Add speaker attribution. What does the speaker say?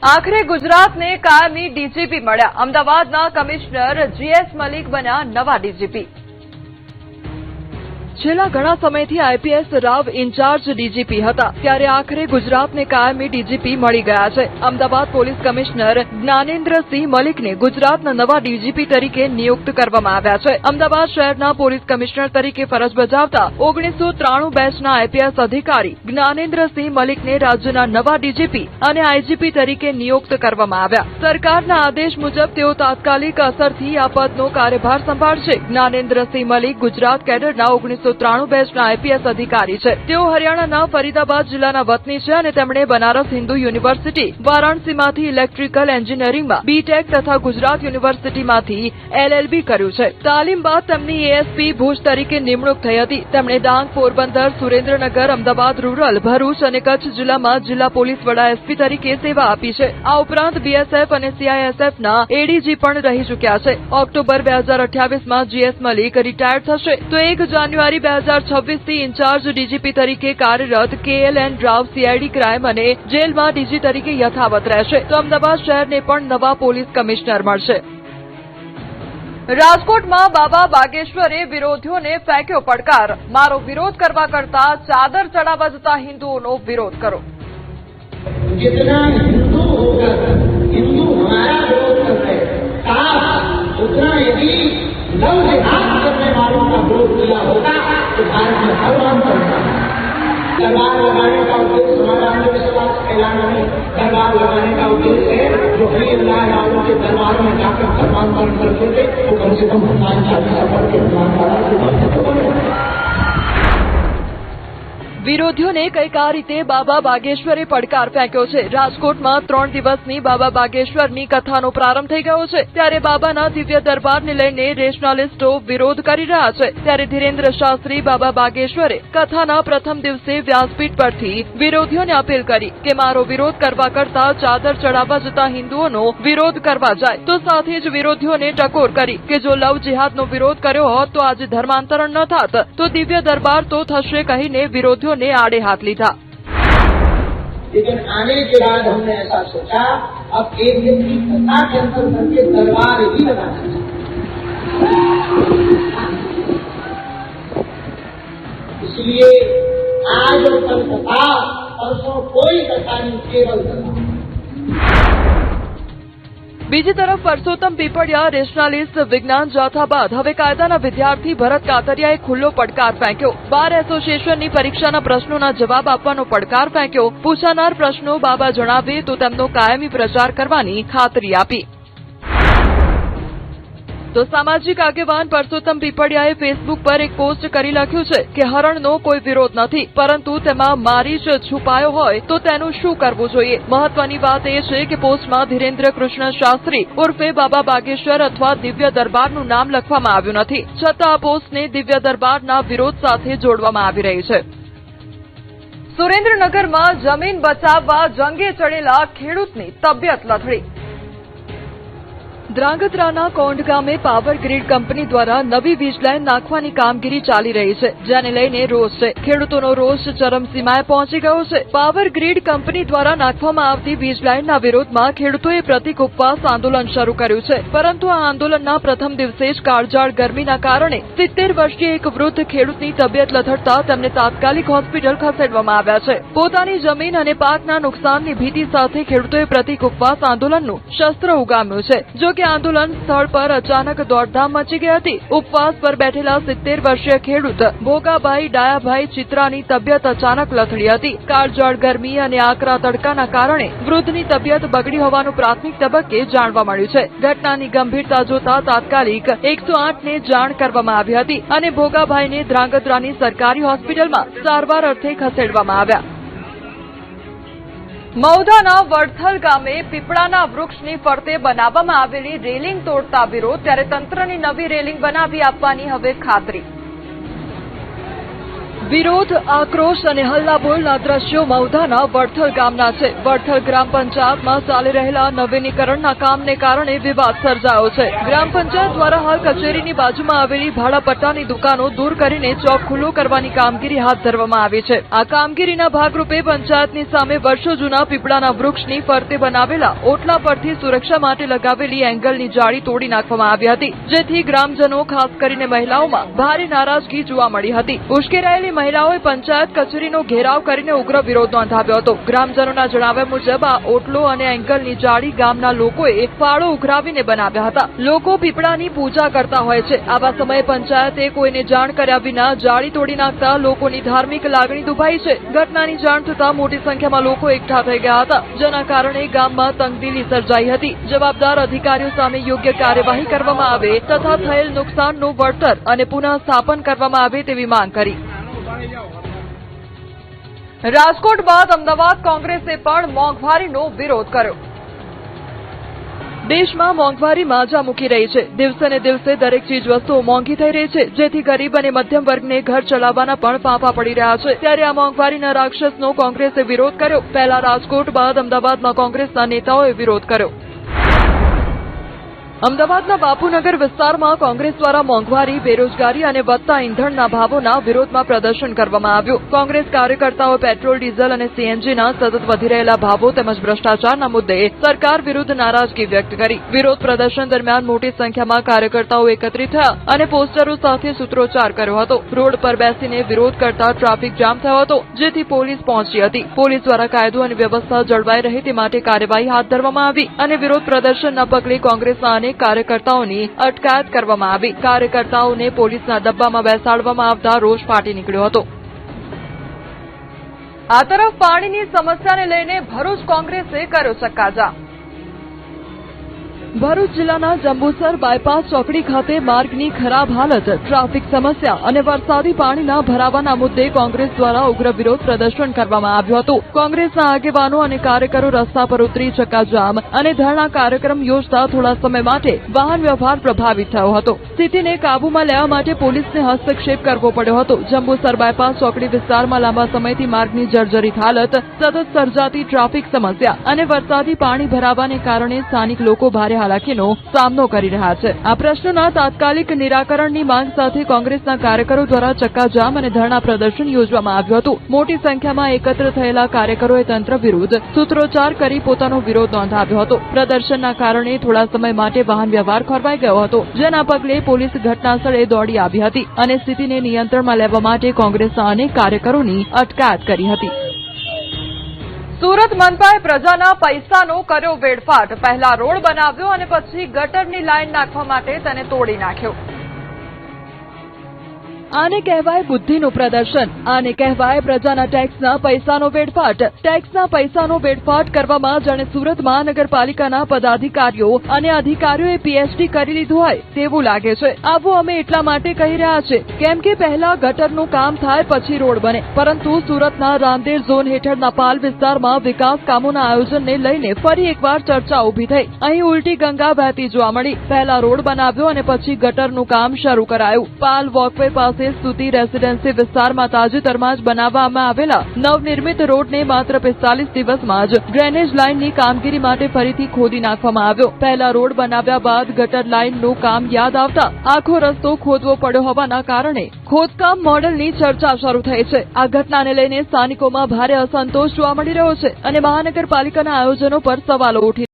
Speaker 1: આખરે ગુજરાતને કાયમી ડીજીપી મળ્યા. અમદાવાદના કમિશનર જીએસ મલિક બન્યા નવા ડીજીપી. છેલ્લા ઘણા સમયથી આઈપીએસ રાવ ઇન્ચાર્જ ડીજીપી હતા, ત્યારે આખરે ગુજરાતને કાયમી ડીજીપી મળી ગયા છે. અમદાવાદ પોલીસ કમિશનર જ્ઞાનેન્દ્રસિંહ મલિકને ગુજરાતના નવા ડીજીપી તરીકે નિયુક્ત કરવામાં આવ્યા છે. અમદાવાદ શહેરના પોલીસ કમિશનર તરીકે ફરજ બજાવતા 1993 બેચના આઈપીએસ અધિકારી જ્ઞાનેન્દ્રસિંહ મલિકને રાજ્યના નવા ડીજીપી અને આઈજીપી તરીકે નિયુક્ત કરવામાં આવ્યા. સરકારના આદેશ મુજબ તેઓ તાત્કાલિક અસરથી આ પદનો કાર્યભાર સંભાળશે. જ્ઞાનેન્દ્રસિંહ મલિક ગુજરાત કેડરના 1993 બેચના આઈપીએસ અધિકારી છે. તેઓ હરિયાણાના ફરીદાબાદ જિલ્લાના વતની છે અને તેમણે બનારસ હિન્દુ યુનિવર્સિટી વારાણસીમાંથી ઇલેક્ટ્રિકલ એન્જિનિયરિંગમાં બીટેક તથા ગુજરાત યુનિવર્સિટીમાંથી એલએલબી કર્યું છે. તાલીમ બાદ તેમની એએસપી ભુજ તરીકે નિમણૂક થઈ હતી. તેમણે ડાંગ, પોરબંદર, સુરેન્દ્રનગર, અમદાવાદ રૂરલ, ભરૂચ અને કચ્છ જિલ્લામાં જિલ્લા પોલીસ વડા એસપી તરીકે સેવા આપી છે. આ ઉપરાંત બીએસએફ અને સીઆઈએસએફના એડીજી પણ રહી ચૂક્યા છે. ઓક્ટોબર 2028માં જીએસ મલિક રિટાયર્ડ થશે તો 1 જાન્યુઆરી 2026 થી ઇન્ચાર્જ ડીજીપી તરીકે કાર્યરત કેએલએન રાવ સીઆઈડી ક્રાઇમ અને જેલમાં ડીજી તરીકે યથાવત રહેશે. તો અમદાવાદ શહેરને પણ નવા પોલીસ કમિશનર મળશે. રાજકોટમાં બાબા બાગેશ્વરે વિરોધીઓને ફેંક્યો પડકાર. મારો વિરોધ કરવા કરતા ચાદર ચડાવવા જતા હિન્દુઓનો વિરોધ કરો.
Speaker 2: जितना हिंदू होकर हिंदू हमारा विरोध करते उतना यदि लव जिहाद करने वालों का विरोध किया होगा तो भारत में भगवान करता दरबार लगाने का उद्देश्य हमारा अंधविश्वास फैलाना नहीं. दरबार लगाने का उद्देश्य है जो भी अल्लाह वालों के दरबार में जाकर भगवान बन करते थे वो कम से कम भगवान चालीसा पढ़ के भगवान वाला
Speaker 1: વિરોધીઓને કંઈક આ રીતે બાબા બાગેશ્વરે પડકાર ફેંક્યો છે. રાજકોટમાં 3 દિવસની બાબા બાગેશ્વરની કથાનો પ્રારંભ થઈ ગયો છે. ત્યારે બાબાના દિવ્ય દરબારને લઈને રેશનાલિસ્ટો વિરોધ કરી રહ્યા છે. ત્યારે ધીરેન્દ્ર શાસ્ત્રી બાબા બાગેશ્વરે કથાના પ્રથમ દિવસે વ્યાસપીઠ પરથી વિરોધીઓને અપીલ કરી કે મારો વિરોધ કરવા કરતા ચાદર ચડાવવા જતા હિન્દુઓનો વિરોધ કરવા જાય. તો સાથે જ વિરોધીઓને ટકોર કરી કે જો લવ જિહાદનો વિરોધ કર્યો હોત તો આજે ધર્માંતરણ ન થાત, તો દિવ્ય દરબાર તો થશે કહીને વિરોધીઓ ने आड़े हाथ लीधा.
Speaker 2: लेकिन आने के बाद हमने ऐसा सोचा अब एक दिन की कथा के अंदर करके दरबार ही लगाना चाहिए. इसलिए आज और कल कथा, परसों कोई कथा नहीं, केवल कथा.
Speaker 1: બીજી તરફ પરસોત્તમ પીપળિયા રેશનાલિસ્ટ વિજ્ઞાન જાથા બાદ હવે કાયદાના વિદ્યાર્થી ભરત કાતરિયાએ ખુલ્લો પડકાર ફેંક્યો. બાર એસોસિએશનની પરીક્ષાના પ્રશ્નોના જવાબ આપવાનો પડકાર ફેંક્યો. પૂછાનાર પ્રશ્નો બાબા જણાવે તો તેમનો કાયમી પ્રચાર કરવાની ખાતરી આપી. તો સામાજિક આગેવાન પરસોત્તમ પીપળિયાએ ફેસબુક પર એક પોસ્ટ કરી લખ્યું છે કે હરણનો કોઈ વિરોધ નથી, પરંતુ તેમાં મારીચ છુપાયો હોય તો તેનું શું કરવું જોઈએ. મહત્વની વાત એ છે કે પોસ્ટમાં ધીરેન્દ્ર કૃષ્ણ શાસ્ત્રી ઉર્ફે બાબા બાગેશ્વર અથવા દિવ્ય દરબારનું નામ લખવામાં આવ્યું નથી. છતાં આ પોસ્ટને દિવ્ય દરબારના વિરોધ સાથે જોડવામાં આવી રહી છે. સુરેન્દ્રનગરમાં જમીન બચાવવા જંગે ચડેલા ખેડૂતની તબિયત લથડી. ધ્રાંગધ્રાના કોંઢ ગામે પાવર ગ્રીડ કંપની દ્વારા નવી વીજ લાઇન નાખવાની કામગીરી ચાલી રહી છે, જેને લઈને રોષ છે. ખેડૂતોનો રોષ ચરમસીમાએ પહોંચી ગયો છે. પાવર ગ્રીડ કંપની દ્વારા નાખવામાં આવતી વીજ લાઇનના વિરોધમાં ખેડૂતોએ પ્રતિક ઉપવાસ આંદોલન શરૂ કર્યું છે. પરંતુ આ આંદોલનના પ્રથમ દિવસે જ કાળઝાળ ગરમીના કારણે 70 વર્ષીય એક વૃદ્ધ ખેડૂતની તબિયત લથડતા તેમને તાત્કાલિક હોસ્પિટલ ખસેડવામાં આવ્યા છે. પોતાની જમીન અને પાકના નુકસાનની ભીતિ સાથે ખેડૂતોએ પ્રતિક ઉપવાસ આંદોલનનું શસ્ત્ર ઉગામ્યું છે. જો કે આંદોલન સ્થળ પર અચાનક દોડધામ મચી ગઈ હતી. ઉપવાસ પર બેઠેલા 70 વર્ષીય ખેડૂત ભોગાભાઈ ડાયાભાઈ ચિત્રાની તબિયત અચાનક લથડી હતી. કાળઝાળ ગરમી અને આકરા તડકાના કારણે વૃદ્ધની તબિયત બગડી હોવાનું પ્રાથમિક તબક્કે જાણવા મળ્યું છે. ઘટનાની ગંભીરતા જોતા તાત્કાલિક 108ને જાણ કરવામાં આવી હતી અને ભોગાભાઈને ધ્રાંગધ્રાની સરકારી હોસ્પિટલમાં સારવાર અર્થે ખસેડવામાં આવ્યા. મૌધાના વડથલ ગામે પીપળાના વૃક્ષની ફરતે બનાવવામાં આવેલી રેલિંગ તોડતા વિરોધ. ત્યારે તંત્રની નવી રેલિંગ બનાવી આપવાની હવે ખાતરી. વિરોધ, આક્રોશ અને હલ્લાબોલના દ્રશ્યો મહુધાના વડથલ ગામના છે. વડથલ ગ્રામ પંચાયતમાં ચાલી રહેલા નવીનીકરણના કામને કારણે વિવાદ સર્જાયો છે. ગ્રામ પંચાયત દ્વારા હાલ કચેરીની બાજુમાં આવેલી ભાડાપટ્ટાની દુકાનો દૂર કરીને ચોક ખુલ્લો કરવાની કામગીરી હાથ ધરવામાં આવી છે. આ કામગીરીના ભાગરૂપે પંચાયતની સામે વર્ષો જૂના પીપળાના વૃક્ષની ફરતે બનાવેલા ઓટલા પરથી સુરક્ષા માટે લગાવેલી એંગલની જાળી તોડી નાખવામાં આવી હતી, જેથી ગ્રામજનો ખાસ કરીને મહિલાઓમાં ભારે નારાજગી જોવા મળી હતી. ઉશ્કેરાયેલી મહિલાઓએ પંચાયત કચેરીનો ઘેરાવ કરીને ઉગ્ર વિરોધ નોંધાવ્યો હતો. ગ્રામજનોના જણાવ્યા મુજબ આ ઓટલો અને એંગલની જાળી ગામના લોકોએ ફાળો ઉઘરાવીને બનાવ્યા હતા. લોકો પીપળાની પૂજા કરતા હોય છે. આવા સમયે પંચાયતે કોઈને જાણ કર્યા વિના જાળી તોડી નાખતા લોકોની ધાર્મિક લાગણી દુભાઈ છે. ઘટનાની જાણ થતાં મોટી સંખ્યામાં લોકો એકઠા થઈ ગયા હતા, જેના કારણે ગામમાં તંગદિલી સર્જાઈ હતી. જવાબદાર અધિકારીઓ સામે યોગ્ય કાર્યવાહી કરવામાં આવે તથા થયેલ નુકસાનનું વળતર અને પુનઃ સ્થાપન કરવામાં આવે તેવી માંગ કરી. રાજકોટ બાદ અમદાવાદ કોંગ્રેસે પણ મોંઘવારીનો વિરોધ કર્યો. દેશમાં મોંઘવારી માજા મૂકી રહી છે. દિવસે ને દિવસે દરેક ચીજ વસ્તુઓ મોંઘી થઈ રહી છે, જેથી ગરીબ અને મધ્યમ વર્ગને ઘર ચલાવવાના પણ ફાંફા પડી રહ્યા છે. ત્યારે આ મોંઘવારીના રાક્ષસનો કોંગ્રેસે વિરોધ કર્યો. પહેલા રાજકોટ બાદ અમદાવાદમાં કોંગ્રેસના નેતાઓએ વિરોધ કર્યો. અમદાવાદના બાપુનગર વિસ્તારમાં કોંગ્રેસ દ્વારા મોંઘવારી, બેરોજગારી અને વધતા ઇંધણના ભાવોના વિરોધમાં પ્રદર્શન કરવામાં આવ્યું. કોંગ્રેસ કાર્યકર્તાઓએ પેટ્રોલ, ડીઝલ અને સીએનજીના સતત વધી રહેલા ભાવો તેમજ ભ્રષ્ટાચારના મુદ્દે સરકાર વિરુદ્ધ નારાજગી વ્યક્ત કરી. વિરોધ પ્રદર્શન દરમિયાન મોટી સંખ્યામાં કાર્યકર્તાઓ એકત્રિત થયા અને પોસ્ટરો સાથે સૂત્રોચ્ચાર કર્યો હતો. રોડ પર બેસીને વિરોધ કરતા ટ્રાફિક જામ થયો હતો, જેથી પોલીસ પહોંચી હતી. પોલીસ દ્વારા કાયદો અને વ્યવસ્થા જળવાઈ રહે તે માટે કાર્યવાહી હાથ ધરવામાં આવી અને વિરોધ પ્રદર્શનના પગલે કોંગ્રેસના અનેક કાર્યકર્તાઓની અટકાયત કરવામાં આવી. કાર્યકર્તાઓને પોલીસના ડબ્બામાં બેસાડવામાં આવતા રોષ ફાટી નીકળ્યો હતો. આ તરફ પાણીની સમસ્યાને લઈને ભરૂચ કોંગ્રેસે કર્યો ચક્કાજામ. ભરૂચ જિલ્લાના જંબુસર બાયપાસ ચોકડી ખાતે માર્ગની ખરાબ હાલત, ટ્રાફિક સમસ્યા અને વરસાદી પાણીના ભરાવાના મુદ્દે કોંગ્રેસ દ્વારા ઉગ્ર વિરોધ પ્રદર્શન કરવામાં આવ્યું હતું. કોંગ્રેસના આગેવાનો અને કાર્યકરો રસ્તા પર ઉતરી ચક્કાજામ અને ધરણા કાર્યક્રમ યોજતા થોડા સમય માટે વાહન વ્યવહાર પ્રભાવિત થયો હતો. સ્થિતિને કાબૂમાં લેવા માટે પોલીસને હસ્તક્ષેપ કરવો પડ્યો હતો. જંબુસર બાયપાસ ચોકડી વિસ્તારમાં લાંબા સમયથી માર્ગની જર્જરિત હાલત, સતત સર્જાતી ટ્રાફિક સમસ્યા અને વરસાદી પાણી ભરાવાને કારણે સ્થાનિક લોકો ભારે હાલાકીનો સામનો કરી રહ્યા છે. આ પ્રશ્નના તાત્કાલિક નિરાકરણની માંગ સાથે કોંગ્રેસના કાર્યકરો દ્વારા ચક્કાજામ અને ધરણા પ્રદર્શન યોજવામાં આવ્યું હતું. મોટી સંખ્યામાં એકત્ર થયેલા કાર્યકરોએ તંત્ર વિરુદ્ધ સૂત્રોચ્ચાર કરી પોતાનો વિરોધ નોંધાવ્યો હતો. પ્રદર્શનના કારણે થોડા સમય માટે વાહન વ્યવહાર ખોરવાઈ ગયો હતો, જેના પગલે પોલીસ ઘટનાસ્થળે દોડી આવી હતી અને સ્થિતિને નિયંત્રણમાં લેવા માટે કોંગ્રેસના અનેક કાર્યકરોની અટકાયત કરી હતી. સુરત મનપાએ પ્રજાના પૈસાનો કર્યો વેડફાટ. પહેલા રોડ બનાવ્યો અને પછી ગટરની લાઈન નાખવા માટે તેને તોડી નાખ્યો. આને કહેવાય બુદ્ધિનું પ્રદર્શન. આને કહેવાય પ્રજાના ટેક્સના પૈસાનો વેડફાટ. ટેક્સના પૈસાનો વેડફાટ કરવામાં જાણે સુરત મહાનગરપાલિકાના પદાધિકારીઓ અને અધિકારીઓએ પીએચડી કરી લીધું હોય તેવું લાગે છે. આવું અમે એટલા માટે કહી રહ્યા છે કેમ કે પહેલા ગટરનું કામ થાય પછી રોડ બને, પરંતુ સુરતના રાંદેર ઝોન હેઠળના પાલ વિસ્તારમાં વિકાસ કામોના આયોજનને લઈને ફરી એકવાર ચર્ચા ઉભી થઈ. અહીં ઉલટી ગંગા વહેતી જોવા મળી. પહેલા રોડ બનાવ્યો અને પછી ગટરનું કામ શરૂ કરાયું. પાલ વોકવે પાસે સ્તુતિ રેસીડેન્સી વિસ્તારમાં તાજેતરમાં જ બનાવવામાં આવેલા નવનિર્મિત રોડને માત્ર 45 દિવસમાં જ ડ્રેનેજ લાઇનની કામગીરી માટે ફરીથી ખોદી નાખવામાં આવ્યો. પહેલા રોડ બનાવ્યા બાદ ગટર લાઇનનું કામ યાદ આવતા આખો રસ્તો ખોદવો પડ્યો હોવાના કારણે ખોદકામ મોડલની ચર્ચા શરૂ થઈ છે. આ ઘટનાને લઈને સ્થાનિકોમાં ભારે અસંતોષ જોવા મળી રહ્યો છે અને મહાનગરપાલિકાના આયોજનો પર સવાલો ઉઠી